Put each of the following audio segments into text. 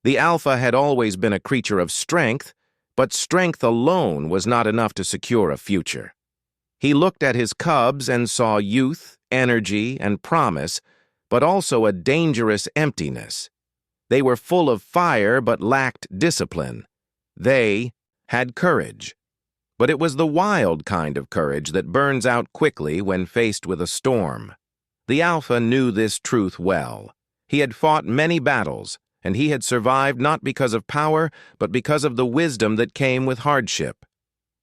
The Alpha had always been a creature of strength, but strength alone was not enough to secure a future. He looked at his cubs and saw youth, energy, and promise, but also a dangerous emptiness. They were full of fire but lacked discipline. They had courage. But it was the wild kind of courage that burns out quickly when faced with a storm. The Alpha knew this truth well. He had fought many battles, and he had survived not because of power, but because of the wisdom that came with hardship.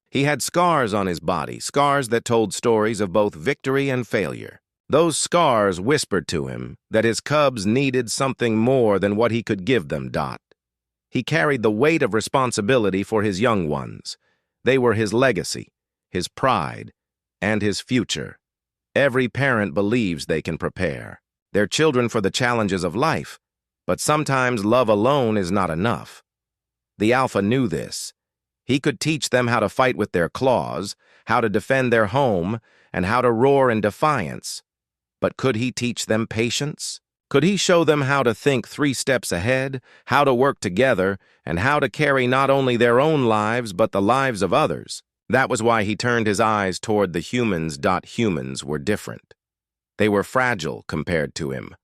He had scars on his body, scars that told stories of both victory and failure. Those scars whispered to him that his cubs needed something more than what he could give them. He carried the weight of responsibility for his young ones. They were his legacy, his pride, and his future. Every parent believes they can prepare their children for the challenges of life, but sometimes love alone is not enough. The Alpha knew this. He could teach them how to fight with their claws, how to defend their home, and how to roar in defiance. But could he teach them patience? Could he show them how to think 3 steps ahead, how to work together, and how to carry not only their own lives but the lives of others? That was why he turned his eyes toward the humans. Humans were different. They were fragile compared to him,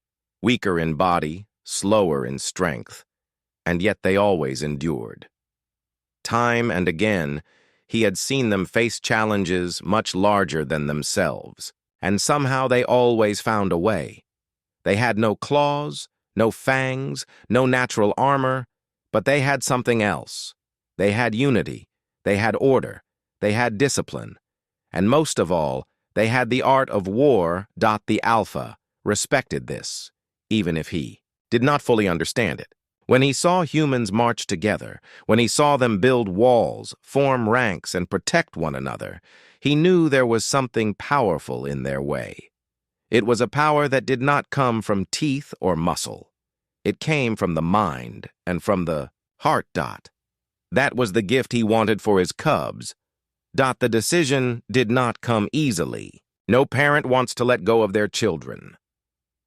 weaker in body, slower in strength, and yet they always endured. Time and again, he had seen them face challenges much larger than themselves, and somehow they always found a way. They had no claws, no fangs, no natural armor, but they had something else. They had unity, they had order, they had discipline, and most of all, they had the art of war. The Alpha respected this, even if he did not fully understand it. When he saw humans march together, when he saw them build walls, form ranks, and protect one another, he knew there was something powerful in their way. It was a power that did not come from teeth or muscle. It came from the mind and from the heart. That was the gift he wanted for his cubs. The decision did not come easily. No parent wants to let go of their children.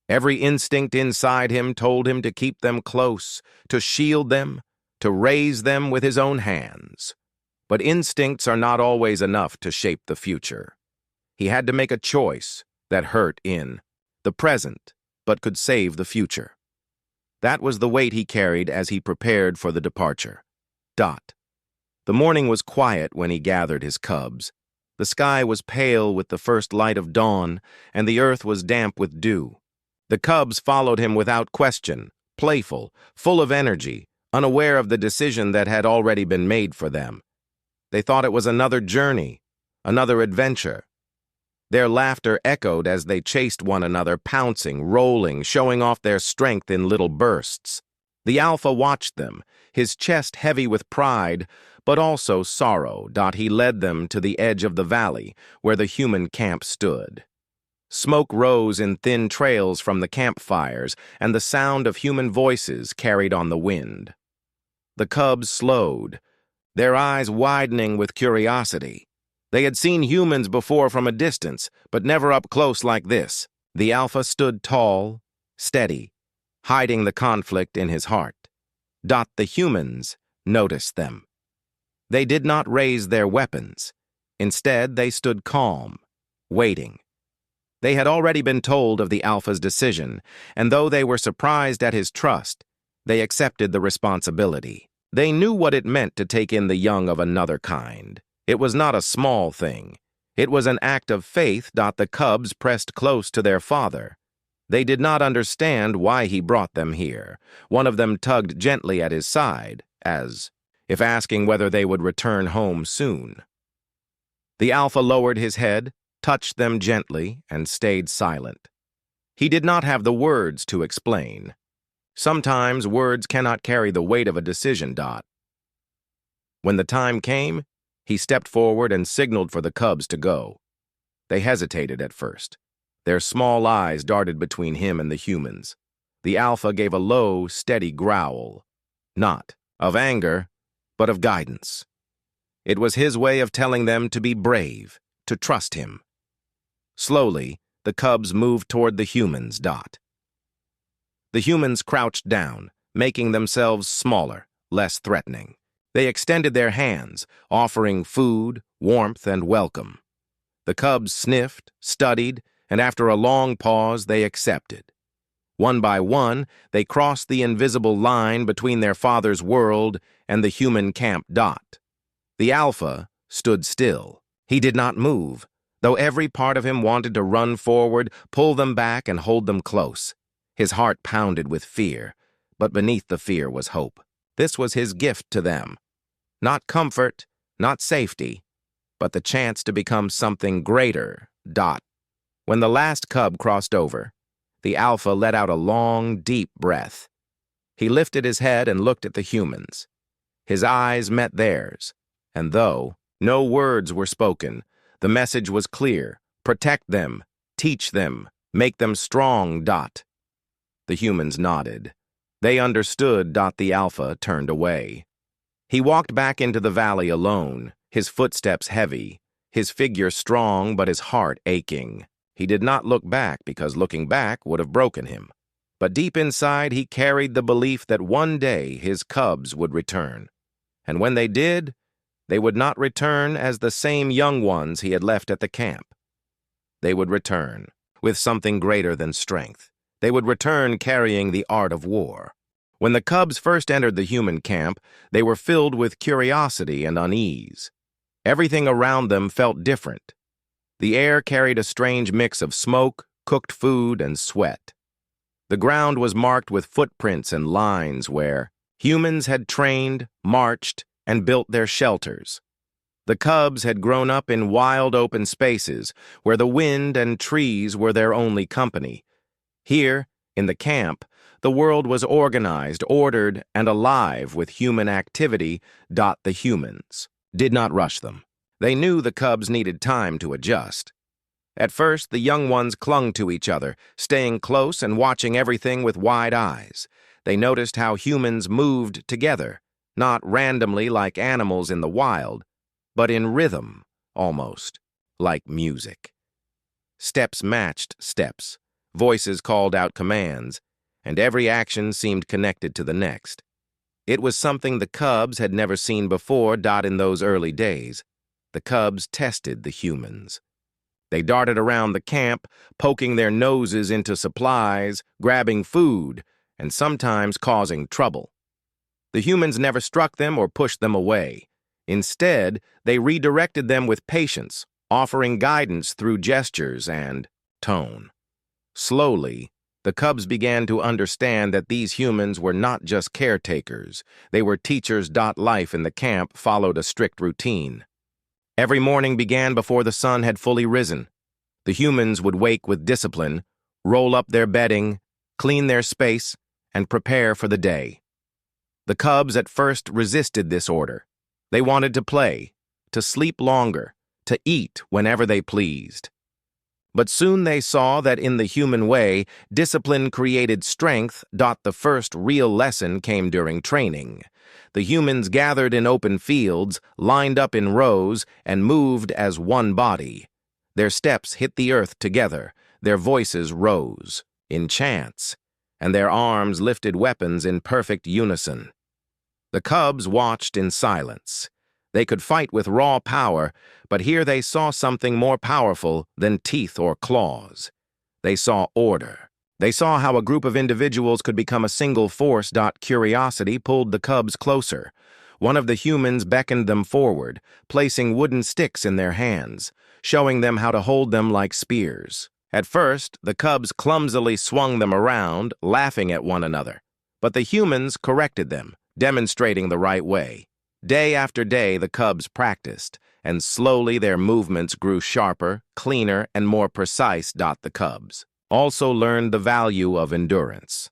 Every instinct inside him told him to keep them close, to shield them, to raise them with his own hands. But instincts are not always enough to shape the future. He had to make a choice that hurt in the present, but could save the future. That was the weight he carried as he prepared for the departure. The morning was quiet when he gathered his cubs. The sky was pale with the first light of dawn, and the earth was damp with dew. The cubs followed him without question, playful, full of energy, unaware of the decision that had already been made for them. They thought it was another journey, another adventure. Their laughter echoed as they chased one another, pouncing, rolling, showing off their strength in little bursts. The Alpha watched them, his chest heavy with pride, but also sorrow. He led them to the edge of the valley, where the human camp stood. Smoke rose in thin trails from the campfires, and the sound of human voices carried on the wind. The cubs slowed, their eyes widening with curiosity. They had seen humans before from a distance, but never up close like this. The Alpha stood tall, steady, hiding the conflict in his heart. The humans noticed them. They did not raise their weapons. Instead, they stood calm, waiting. They had already been told of the Alpha's decision, and though they were surprised at his trust, they accepted the responsibility. They knew what it meant to take in the young of another kind. It was not a small thing. It was an act of faith. The cubs pressed close to their father. They did not understand why he brought them here. One of them tugged gently at his side, as if asking whether they would return home soon. The Alpha lowered his head, touched them gently, and stayed silent. He did not have the words to explain. Sometimes words cannot carry the weight of a decision. When the time came, he stepped forward and signaled for the cubs to go. They hesitated at first. Their small eyes darted between him and the humans. The Alpha gave a low, steady growl, not of anger, but of guidance. It was his way of telling them to be brave, to trust him. Slowly, the cubs moved toward the humans. The humans crouched down, making themselves smaller, less threatening. They extended their hands, offering food, warmth, and welcome. The cubs sniffed, studied, and after a long pause, they accepted. One by one, they crossed the invisible line between their father's world and the human camp Dot. The Alpha stood still. He did not move, though every part of him wanted to run forward, pull them back, and hold them close. His heart pounded with fear, but beneath the fear was hope. This was his gift to them. Not comfort, not safety, but the chance to become something greater, Dot. When the last cub crossed over, the Alpha let out a long, deep breath. He lifted his head and looked at the humans. His eyes met theirs, and though no words were spoken, the message was clear. Protect them, teach them, make them strong, Dot. The humans nodded. They understood. The Alpha turned away. He walked back into the valley alone, his footsteps heavy, his figure strong but his heart aching. He did not look back because looking back would have broken him. But deep inside he carried the belief that one day his cubs would return. And when they did, they would not return as the same young ones he had left at the camp. They would return with something greater than strength. They would return carrying the art of war. When the cubs first entered the human camp, they were filled with curiosity and unease. Everything around them felt different. The air carried a strange mix of smoke, cooked food, and sweat. The ground was marked with footprints and lines where humans had trained, marched, and built their shelters. The cubs had grown up in wild open spaces where the wind and trees were their only company. Here, in the camp, the world was organized, ordered, and alive with human activity. The humans did not rush them. They knew the cubs needed time to adjust. At first, the young ones clung to each other, staying close and watching everything with wide eyes. They noticed how humans moved together, not randomly like animals in the wild, but in rhythm, almost, like music. Steps matched steps, voices called out commands, and every action seemed connected to the next. It was something the cubs had never seen before. In those early days, the cubs tested the humans. They darted around the camp, poking their noses into supplies, grabbing food, and sometimes causing trouble. The humans never struck them or pushed them away. Instead, they redirected them with patience, offering guidance through gestures and tone. Slowly, the cubs began to understand that these humans were not just caretakers. They were teachers. Life in the camp followed a strict routine. Every morning began before the sun had fully risen. The humans would wake with discipline, roll up their bedding, clean their space, and prepare for the day. The cubs at first resisted this order. They wanted to play, to sleep longer, to eat whenever they pleased. But soon they saw that in the human way, discipline created strength. The first real lesson came during training. The humans gathered in open fields, lined up in rows, and moved as one body. Their steps hit the earth together, their voices rose, in chants, and their arms lifted weapons in perfect unison. The cubs watched in silence. They could fight with raw power, but here they saw something more powerful than teeth or claws. They saw order. They saw how a group of individuals could become a single force. Curiosity pulled the cubs closer. One of the humans beckoned them forward, placing wooden sticks in their hands, showing them how to hold them like spears. At first, the cubs clumsily swung them around, laughing at one another. But the humans corrected them, demonstrating the right way. Day after day, the cubs practiced, and slowly their movements grew sharper, cleaner, and more precise. The cubs also learned the value of endurance.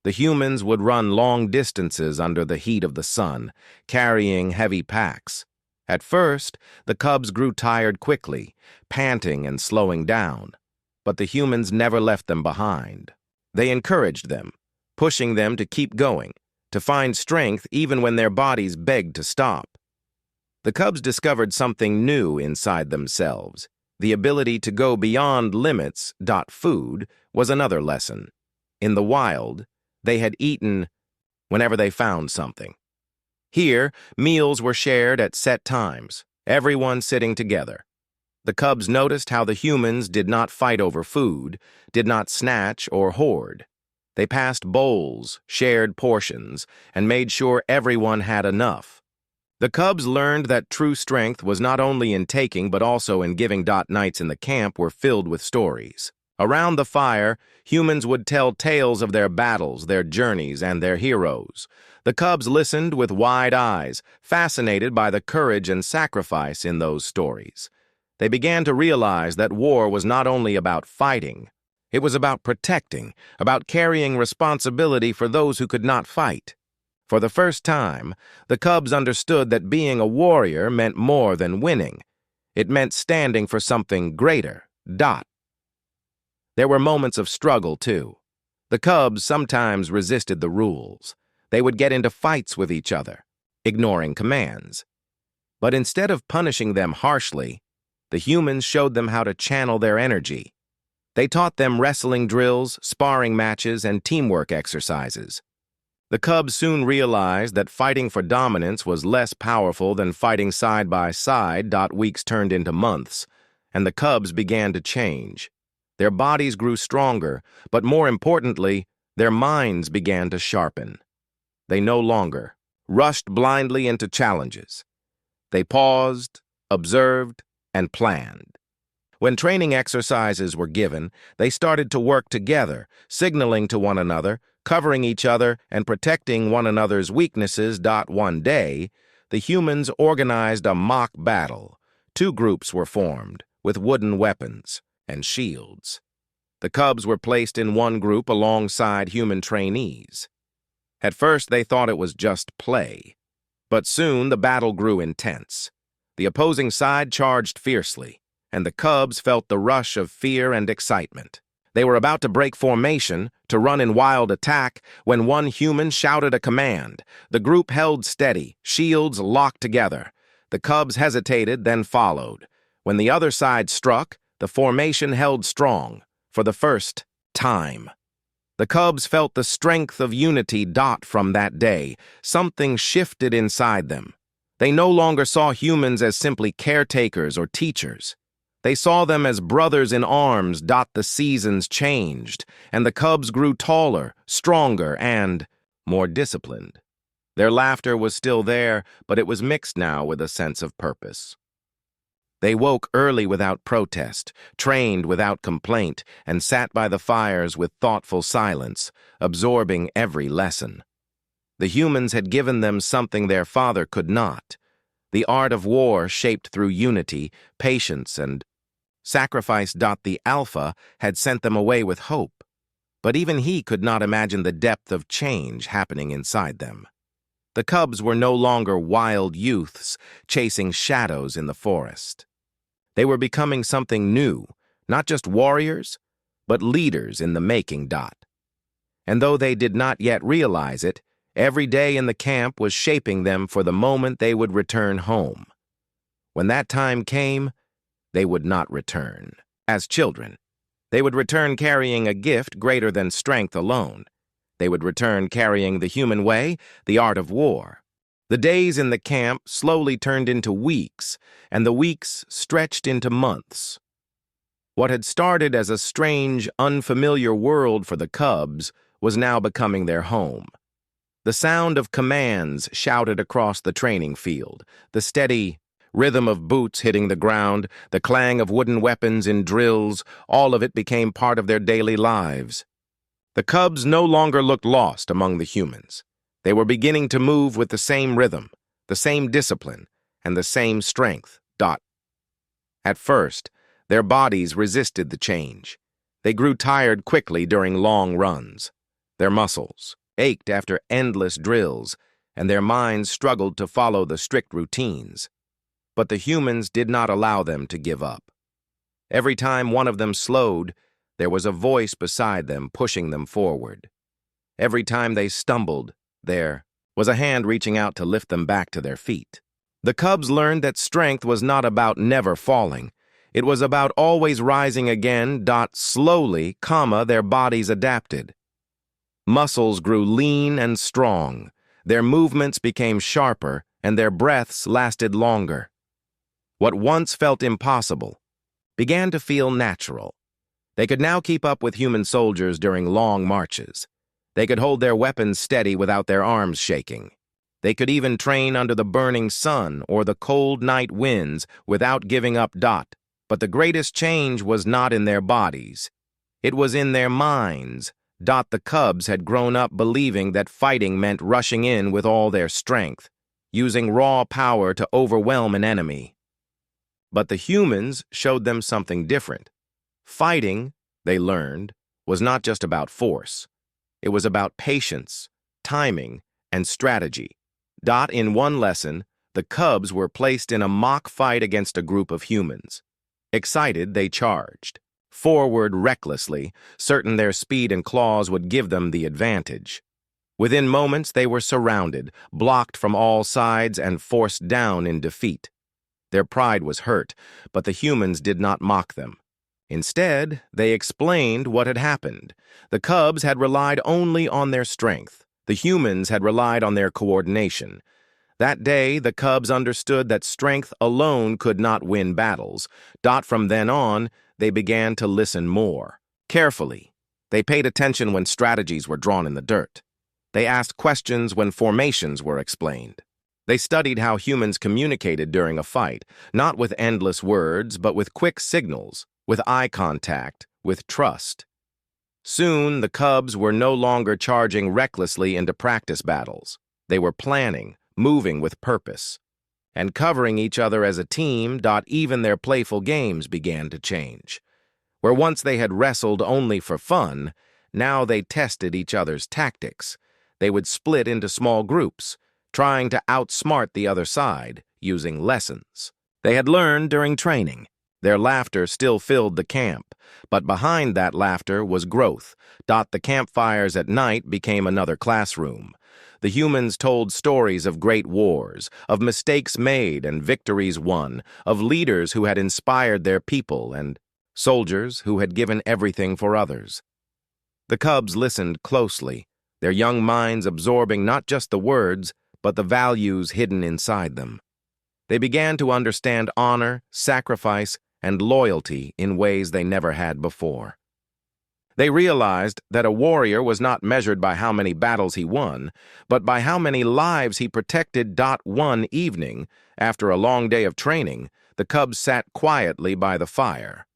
The humans would run long distances under the heat of the sun, carrying heavy packs. At first, the cubs grew tired quickly, panting and slowing down. But the humans never left them behind. They encouraged them, pushing them to keep going, to find strength even when their bodies begged to stop. The cubs discovered something new inside themselves. The ability to go beyond limits. Food was another lesson. In the wild, they had eaten whenever they found something. Here, meals were shared at set times, everyone sitting together. The cubs noticed how the humans did not fight over food, did not snatch or hoard. They passed bowls, shared portions, and made sure everyone had enough. The cubs learned that true strength was not only in taking but also in giving. Nights in the camp were filled with stories. Around the fire, humans would tell tales of their battles, their journeys, and their heroes. The cubs listened with wide eyes, fascinated by the courage and sacrifice in those stories. They began to realize that war was not only about fighting, it was about protecting, about carrying responsibility for those who could not fight. For the first time, the cubs understood that being a warrior meant more than winning. It meant standing for something greater. There were moments of struggle, too. The cubs sometimes resisted the rules. They would get into fights with each other, ignoring commands. But instead of punishing them harshly, the humans showed them how to channel their energy. They taught them wrestling drills, sparring matches, and teamwork exercises. The cubs soon realized that fighting for dominance was less powerful than fighting side by side. Weeks turned into months, and the cubs began to change. Their bodies grew stronger, but more importantly, their minds began to sharpen. They no longer rushed blindly into challenges. They paused, observed, and planned. When training exercises were given, they started to work together, signaling to one another, covering each other, and protecting one another's weaknesses. One day, the humans organized a mock battle. 2 groups were formed, with wooden weapons and shields. The cubs were placed in one group alongside human trainees. At first, they thought it was just play. But soon, the battle grew intense. The opposing side charged fiercely, and the cubs felt the rush of fear and excitement. They were about to break formation, to run in wild attack, when one human shouted a command. The group held steady, shields locked together. The cubs hesitated, then followed. When the other side struck, the formation held strong, for the first time. The cubs felt the strength of unity. From that day, something shifted inside them. They no longer saw humans as simply caretakers or teachers. They saw them as brothers in arms. The seasons changed, and the cubs grew taller, stronger, and more disciplined. Their laughter was still there, but it was mixed now with a sense of purpose. They woke early without protest, trained without complaint, and sat by the fires with thoughtful silence, absorbing every lesson. The humans had given them something their father could not: the art of war shaped through unity, patience, and sacrifice. The Alpha had sent them away with hope, but even he could not imagine the depth of change happening inside them. The cubs were no longer wild youths chasing shadows in the forest. They were becoming something new, not just warriors, but leaders in the making. And though they did not yet realize it, every day in the camp was shaping them for the moment they would return home. When that time came, they would not return as children. They would return carrying a gift greater than strength alone. They would return carrying the human way, the art of war. The days in the camp slowly turned into weeks, and the weeks stretched into months. What had started as a strange, unfamiliar world for the cubs was now becoming their home. The sound of commands shouted across the training field, the steady rhythm of boots hitting the ground, the clang of wooden weapons in drills, all of it became part of their daily lives. The cubs no longer looked lost among the humans. They were beginning to move with the same rhythm, the same discipline, and the same strength. At first, their bodies resisted the change. They grew tired quickly during long runs. Their muscles ached after endless drills, and their minds struggled to follow the strict routines. But the humans did not allow them to give up. Every time one of them slowed, there was a voice beside them pushing them forward. Every time they stumbled, there was a hand reaching out to lift them back to their feet. The cubs learned that strength was not about never falling. It was about always rising again. Slowly, their bodies adapted. Muscles grew lean and strong. Their movements became sharper, and their breaths lasted longer. What once felt impossible began to feel natural. They could now keep up with human soldiers during long marches. They could hold their weapons steady without their arms shaking. They could even train under the burning sun or the cold night winds without giving up. But the greatest change was not in their bodies. It was in their minds. The cubs had grown up believing that fighting meant rushing in with all their strength, using raw power to overwhelm an enemy. But the humans showed them something different. Fighting, they learned, was not just about force. It was about patience, timing, and strategy. In one lesson, the cubs were placed in a mock fight against a group of humans. Excited, they charged. Forward recklessly, certain their speed and claws would give them the advantage. Within moments, they were surrounded, blocked from all sides, and forced down in defeat. Their pride was hurt, but the humans did not mock them. Instead, they explained what had happened. The cubs had relied only on their strength. The humans had relied on their coordination. That day, the cubs understood that strength alone could not win battles. From then on, they began to listen more. Carefully. They paid attention when strategies were drawn in the dirt. They asked questions when formations were explained. They studied how humans communicated during a fight, not with endless words, but with quick signals, with eye contact, with trust. Soon, the cubs were no longer charging recklessly into practice battles. They were planning, moving with purpose, and covering each other as a team. Even their playful games began to change. Where once they had wrestled only for fun, now they tested each other's tactics. They would split into small groups, trying to outsmart the other side using lessons they had learned during training. Their laughter still filled the camp, but behind that laughter was growth. The campfires at night became another classroom. The humans told stories of great wars, of mistakes made and victories won, of leaders who had inspired their people and soldiers who had given everything for others. The cubs listened closely, their young minds absorbing not just the words, but the values hidden inside them. They began to understand honor, sacrifice, and loyalty in ways they never had before. They realized that a warrior was not measured by how many battles he won, but by how many lives he protected. One evening, after a long day of training, the cubs sat quietly by the fire.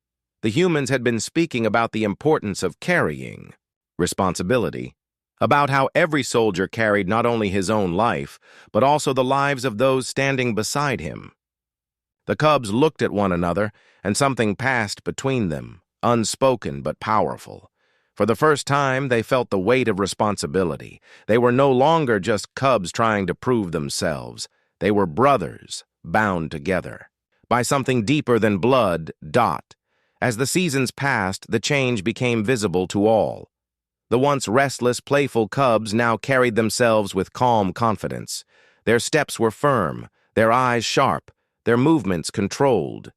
The humans had been speaking about the importance of carrying responsibility, about how every soldier carried not only his own life, but also the lives of those standing beside him. The cubs looked at one another, and something passed between them, unspoken but powerful. For the first time, they felt the weight of responsibility. They were no longer just cubs trying to prove themselves. They were brothers, bound together by something deeper than blood. As the seasons passed, the change became visible to all. The once restless, playful cubs now carried themselves with calm confidence. Their steps were firm, their eyes sharp, their movements controlled.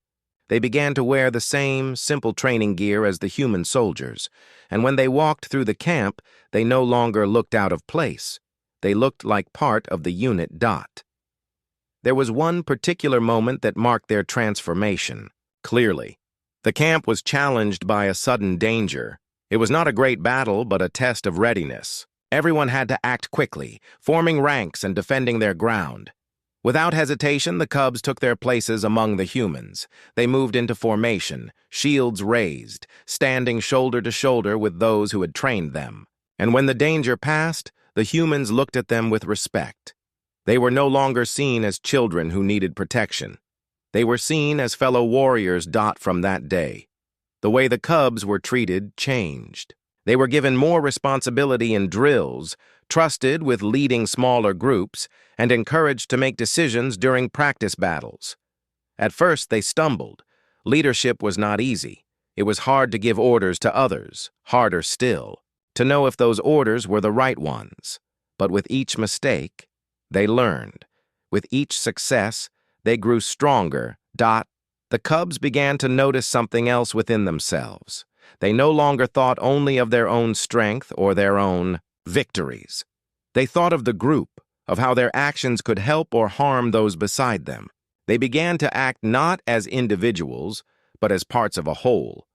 They began to wear the same simple training gear as the human soldiers, and when they walked through the camp, they no longer looked out of place. They looked like part of the unit. There was one particular moment that marked their transformation, clearly. The camp was challenged by a sudden danger. It was not a great battle, but a test of readiness. Everyone had to act quickly, forming ranks and defending their ground. Without hesitation, the cubs took their places among the humans. They moved into formation, shields raised, standing shoulder to shoulder with those who had trained them. And when the danger passed, the humans looked at them with respect. They were no longer seen as children who needed protection. They were seen as fellow warriors. From that day, the way the cubs were treated changed. They were given more responsibility in drills, trusted with leading smaller groups, and encouraged to make decisions during practice battles. At first, they stumbled. Leadership was not easy. It was hard to give orders to others, harder still, to know if those orders were the right ones. But with each mistake, they learned. With each success, they grew stronger. The cubs began to notice something else within themselves. They no longer thought only of their own strength or their own victories. They thought of the group, of how their actions could help or harm those beside them. They began to act not as individuals, but as parts of a whole.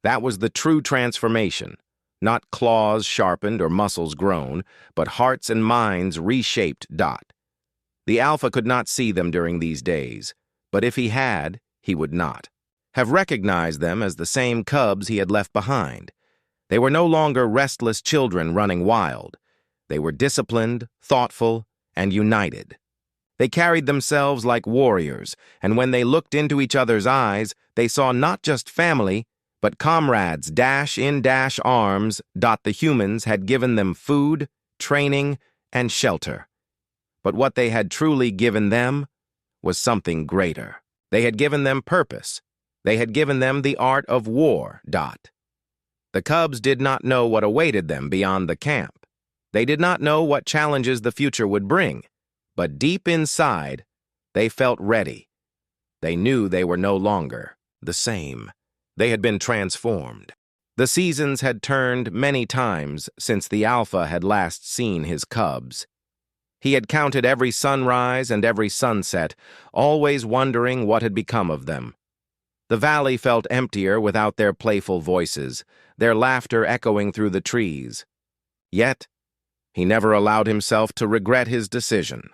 That was the true transformation. Not claws sharpened or muscles grown, but hearts and minds reshaped. The Alpha could not see them during these days, but if he had, he would not have recognized them as the same cubs he had left behind. They were no longer restless children running wild. They were disciplined, thoughtful, and united. They carried themselves like warriors, and when they looked into each other's eyes, they saw not just family, but comrades dash in dash arms. The humans had given them food, training, and shelter. But what they had truly given them was something greater. They had given them purpose. They had given them the art of war. The cubs did not know what awaited them beyond the camp. They did not know what challenges the future would bring, but deep inside, they felt ready. They knew they were no longer the same. They had been transformed. The seasons had turned many times since the Alpha had last seen his cubs. He had counted every sunrise and every sunset, always wondering what had become of them. The valley felt emptier without their playful voices, their laughter echoing through the trees. Yet, he never allowed himself to regret his decision.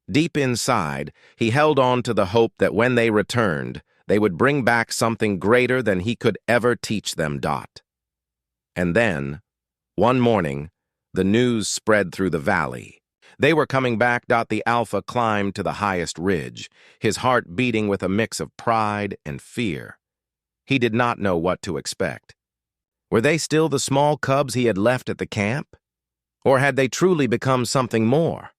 Deep inside, he held on to the hope that when they returned, they would bring back something greater than he could ever teach them. And then, one morning, the news spread through the valley. They were coming back. The Alpha climbed to the highest ridge, his heart beating with a mix of pride and fear. He did not know what to expect. Were they still the small cubs he had left at the camp? Or had they truly become something more?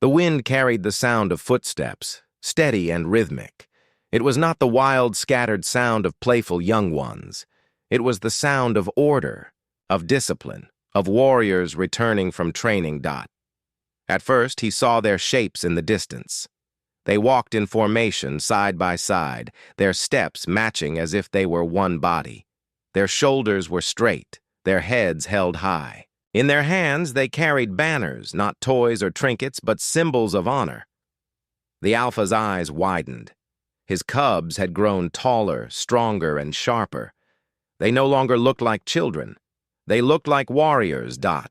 The wind carried the sound of footsteps, steady and rhythmic. It was not the wild, scattered sound of playful young ones. It was the sound of order, of discipline, of warriors returning from training. At first, he saw their shapes in the distance. They walked in formation, side by side, their steps matching as if they were one body. Their shoulders were straight, their heads held high. In their hands, they carried banners, not toys or trinkets, but symbols of honor. The Alpha's eyes widened. His cubs had grown taller, stronger, and sharper. They no longer looked like children. They looked like warriors. The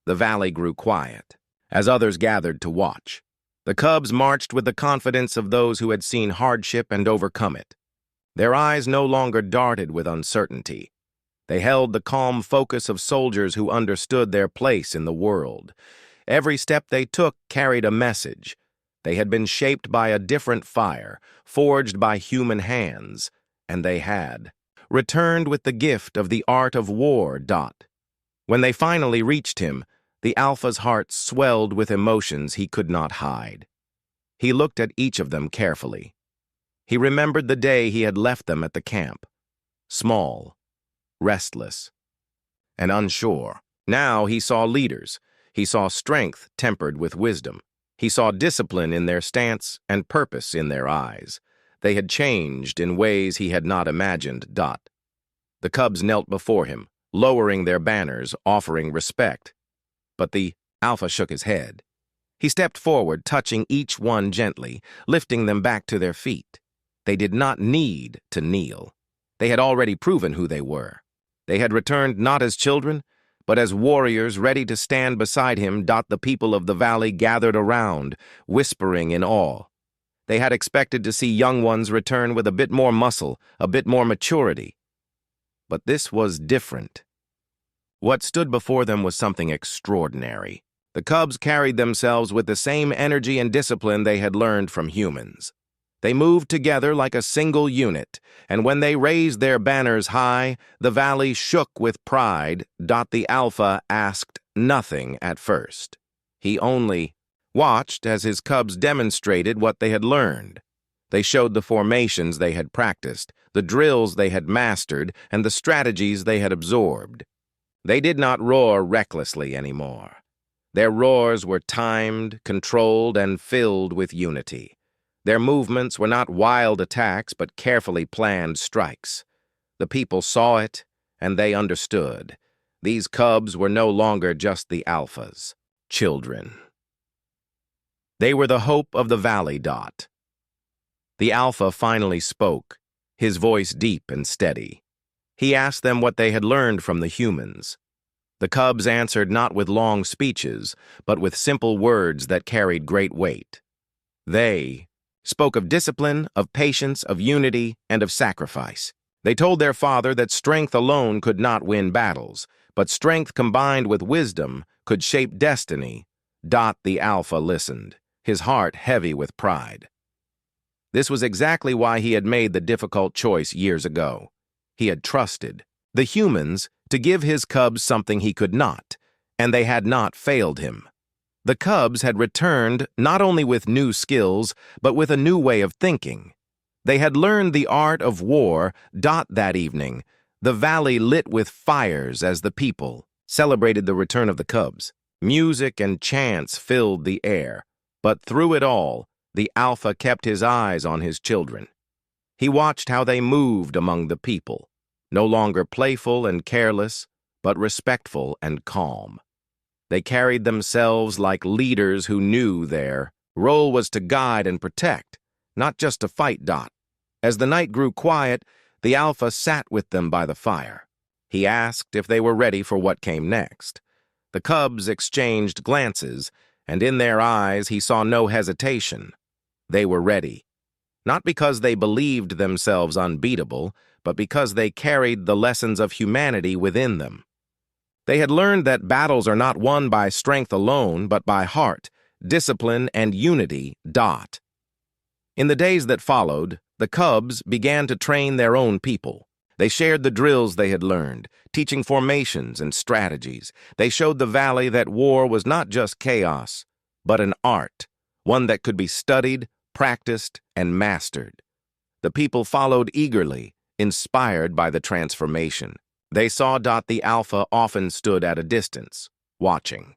valley grew quiet, as others gathered to watch. The cubs marched with the confidence of those who had seen hardship and overcome it. Their eyes no longer darted with uncertainty. They held the calm focus of soldiers who understood their place in the world. Every step they took carried a message. They had been shaped by a different fire, forged by human hands, and they had returned with the gift of the art of war. When they finally reached him, the Alpha's heart swelled with emotions he could not hide. He looked at each of them carefully. He remembered the day he had left them at the camp. Small, restless, and unsure. Now he saw leaders. He saw strength tempered with wisdom. He saw discipline in their stance and purpose in their eyes. They had changed in ways he had not imagined. The cubs knelt before him, lowering their banners, offering respect. But the Alpha shook his head. He stepped forward, touching each one gently, lifting them back to their feet. They did not need to kneel. They had already proven who they were. They had returned not as children, but as warriors ready to stand beside him. The people of the valley gathered around, whispering in awe. They had expected to see young ones return with a bit more muscle, a bit more maturity. But this was different. What stood before them was something extraordinary. The cubs carried themselves with the same energy and discipline they had learned from humans. They moved together like a single unit, and when they raised their banners high, the valley shook with pride. The Alpha asked nothing at first. He only watched as his cubs demonstrated what they had learned. They showed the formations they had practiced, the drills they had mastered, and the strategies they had absorbed. They did not roar recklessly anymore. Their roars were timed, controlled, and filled with unity. Their movements were not wild attacks, but carefully planned strikes. The people saw it, and they understood. These cubs were no longer just the alphas, children. They were the hope of the valley. The alpha finally spoke, his voice deep and steady. He asked them what they had learned from the humans. The cubs answered not with long speeches, but with simple words that carried great weight. They spoke of discipline, of patience, of unity, and of sacrifice. They told their father that strength alone could not win battles, but strength combined with wisdom could shape destiny. The alpha listened, his heart heavy with pride. This was exactly why he had made the difficult choice years ago. He had trusted the humans to give his cubs something he could not, and they had not failed him. The cubs had returned not only with new skills, but with a new way of thinking. They had learned the art of war. That evening, the valley lit with fires as the people celebrated the return of the cubs. Music and chants filled the air, but through it all, the alpha kept his eyes on his children. He watched how they moved among the people, no longer playful and careless, but respectful and calm. They carried themselves like leaders who knew their role was to guide and protect, not just to fight. As the night grew quiet, the alpha sat with them by the fire. He asked if they were ready for what came next. The cubs exchanged glances, and in their eyes he saw no hesitation. They were ready, not because they believed themselves unbeatable, but because they carried the lessons of humanity within them. They had learned that battles are not won by strength alone, but by heart, discipline, and unity. In the days that followed, the cubs began to train their own people. They shared the drills they had learned, teaching formations and strategies. They showed the valley that war was not just chaos, but an art, one that could be studied, practiced, and mastered. The people followed eagerly, inspired by the transformation. They saw the alpha often stood at a distance, watching.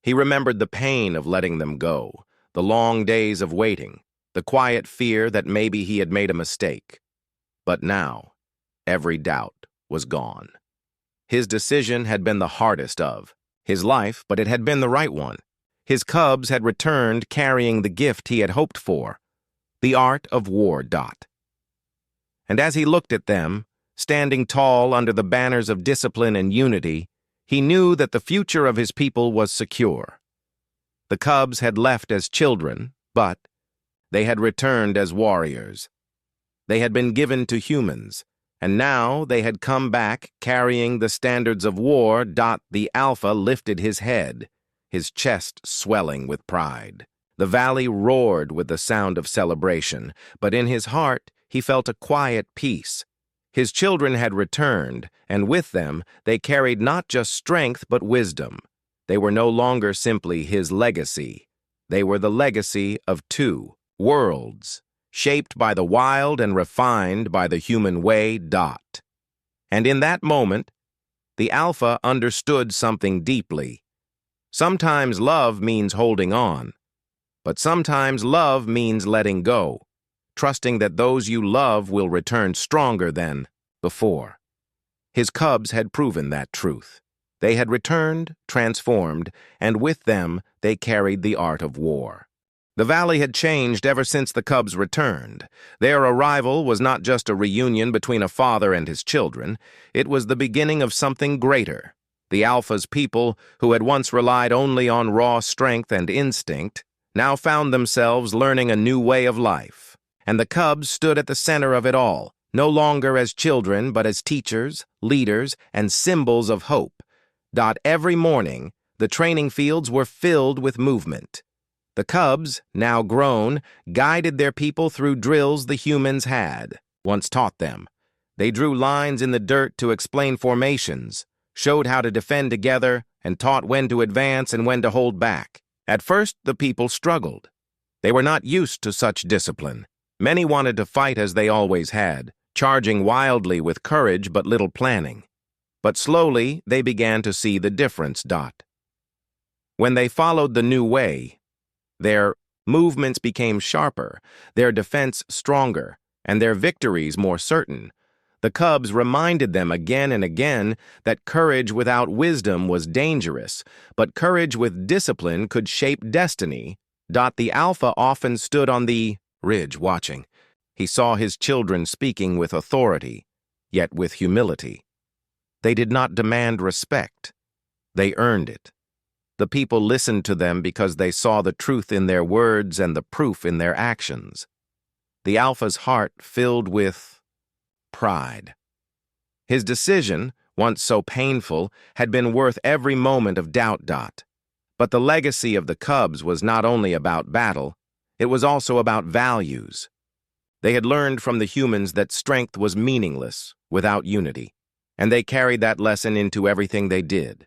He remembered the pain of letting them go, the long days of waiting, the quiet fear that maybe he had made a mistake. But now, every doubt was gone. His decision had been the hardest of his life, but it had been the right one. His cubs had returned carrying the gift he had hoped for, the art of war. And as he looked at them, standing tall under the banners of discipline and unity, he knew that the future of his people was secure. The cubs had left as children, but they had returned as warriors. They had been given to humans, and now they had come back carrying the standards of war. The alpha lifted his head, his chest swelling with pride. The valley roared with the sound of celebration, but in his heart he felt a quiet peace. His children had returned, and with them they carried not just strength but wisdom. They were no longer simply his legacy. They were the legacy of two worlds, shaped by the wild and refined by the human way. And in that moment, the alpha understood something deeply. Sometimes love means holding on, but sometimes love means letting go, trusting that those you love will return stronger than before. His cubs had proven that truth. They had returned, transformed, and with them they carried the art of war. The valley had changed ever since the cubs returned. Their arrival was not just a reunion between a father and his children. It was the beginning of something greater. The alpha's people, who had once relied only on raw strength and instinct, now found themselves learning a new way of life. And the cubs stood at the center of it all, no longer as children, but as teachers, leaders, and symbols of hope. Every morning, the training fields were filled with movement. The cubs, now grown, guided their people through drills the humans had once taught them. They drew lines in the dirt to explain formations, showed how to defend together, and taught when to advance and when to hold back. At first, the people struggled. They were not used to such discipline. Many wanted to fight as they always had, charging wildly with courage but little planning. But slowly, they began to see the difference. When they followed the new way, their movements became sharper, their defense stronger, and their victories more certain. The cubs reminded them again and again that courage without wisdom was dangerous, but courage with discipline could shape destiny. The alpha often stood on the ridge watching. He saw his children speaking with authority, yet with humility. They did not demand respect. They earned it. The people listened to them because they saw the truth in their words and the proof in their actions. The alpha's heart filled with pride. His decision, once so painful, had been worth every moment of doubt. But the legacy of the cubs was not only about battle, it was also about values. They had learned from the humans that strength was meaningless without unity, and they carried that lesson into everything they did.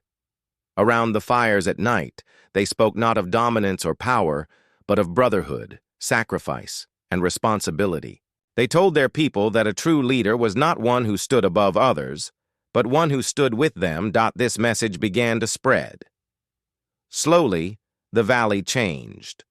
Around the fires at night, they spoke not of dominance or power, but of brotherhood, sacrifice, and responsibility. They told their people that a true leader was not one who stood above others, but one who stood with them. This message began to spread. Slowly, the valley changed.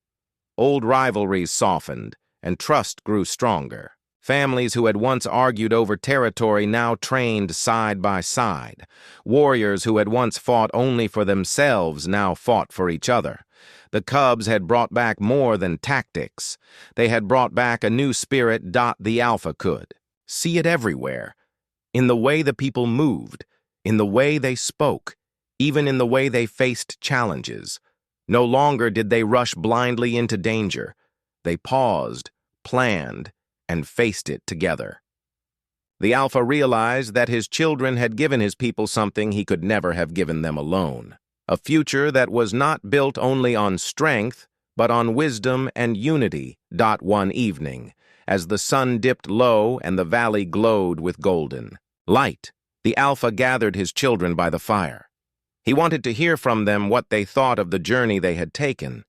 Old rivalries softened, and trust grew stronger. Families who had once argued over territory now trained side by side. Warriors who had once fought only for themselves now fought for each other. The cubs had brought back more than tactics. They had brought back a new spirit. The alpha could see it everywhere. In the way the people moved, in the way they spoke, even in the way they faced challenges. No longer did they rush blindly into danger. They paused, planned, and faced it together. The alpha realized that his children had given his people something he could never have given them alone. A future that was not built only on strength, but on wisdom and unity. One evening, as the sun dipped low and the valley glowed with golden light, the alpha gathered his children by the fire. He wanted to hear from them what they thought of the journey they had taken.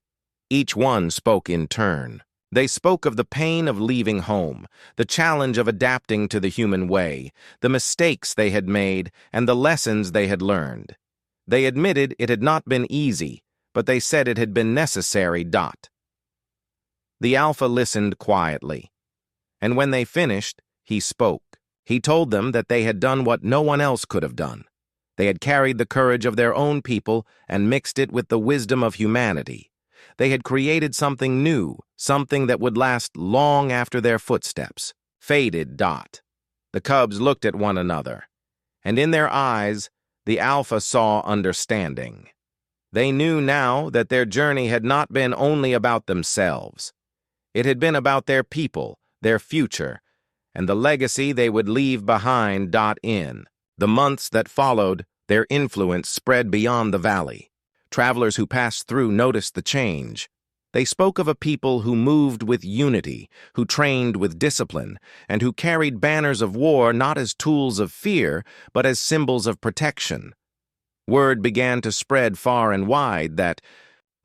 Each one spoke in turn. They spoke of the pain of leaving home, the challenge of adapting to the human way, the mistakes they had made, and the lessons they had learned. They admitted it had not been easy, but they said it had been necessary. The alpha listened quietly, and when they finished, he spoke. He told them that they had done what no one else could have done. They had carried the courage of their own people and mixed it with the wisdom of humanity. They had created something new, something that would last long after their footsteps faded. The cubs looked at one another, and in their eyes, the alpha saw understanding. They knew now that their journey had not been only about themselves. It had been about their people, their future, and the legacy they would leave behind. In the months that followed, their influence spread beyond the valley. Travelers who passed through noticed the change. They spoke of a people who moved with unity, who trained with discipline, and who carried banners of war not as tools of fear, but as symbols of protection. Word began to spread far and wide that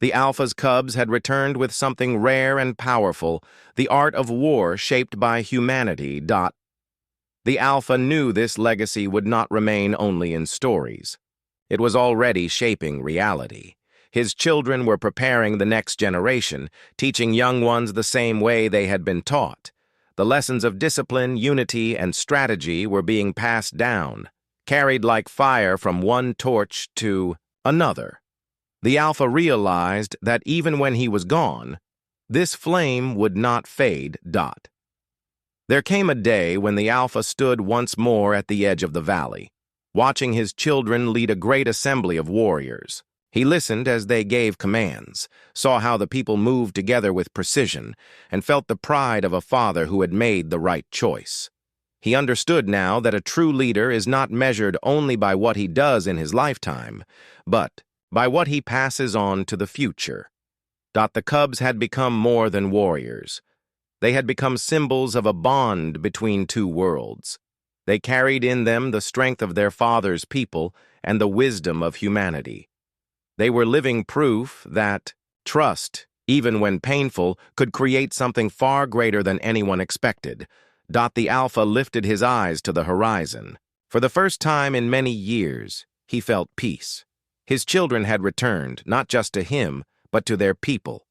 the alpha's cubs had returned with something rare and powerful, the art of war shaped by humanity. The alpha knew this legacy would not remain only in stories. It was already shaping reality. His children were preparing the next generation, teaching young ones the same way they had been taught. The lessons of discipline, unity, and strategy were being passed down, carried like fire from one torch to another. The alpha realized that even when he was gone, this flame would not fade. There came a day when the alpha stood once more at the edge of the valley, watching his children lead a great assembly of warriors. He listened as they gave commands, saw how the people moved together with precision, and felt the pride of a father who had made the right choice. He understood now that a true leader is not measured only by what he does in his lifetime, but by what he passes on to the future. The cubs had become more than warriors. They had become symbols of a bond between two worlds. They carried in them the strength of their father's people and the wisdom of humanity. They were living proof that trust, even when painful, could create something far greater than anyone expected. The alpha lifted his eyes to the horizon. For the first time in many years, he felt peace. His children had returned, not just to him, but to their people.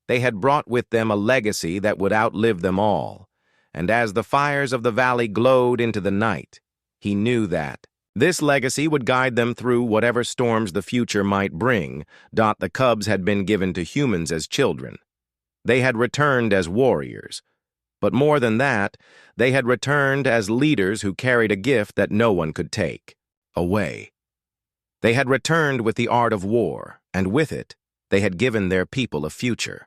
They had brought with them a legacy that would outlive them all. and as the fires of the valley glowed into the night, he knew that this legacy would guide them through whatever storms the future might bring. The cubs had been given to humans as children. They had returned as warriors. But more than that, they had returned as leaders who carried a gift that no one could take away. They had returned with the art of war, and with it, they had given their people a future.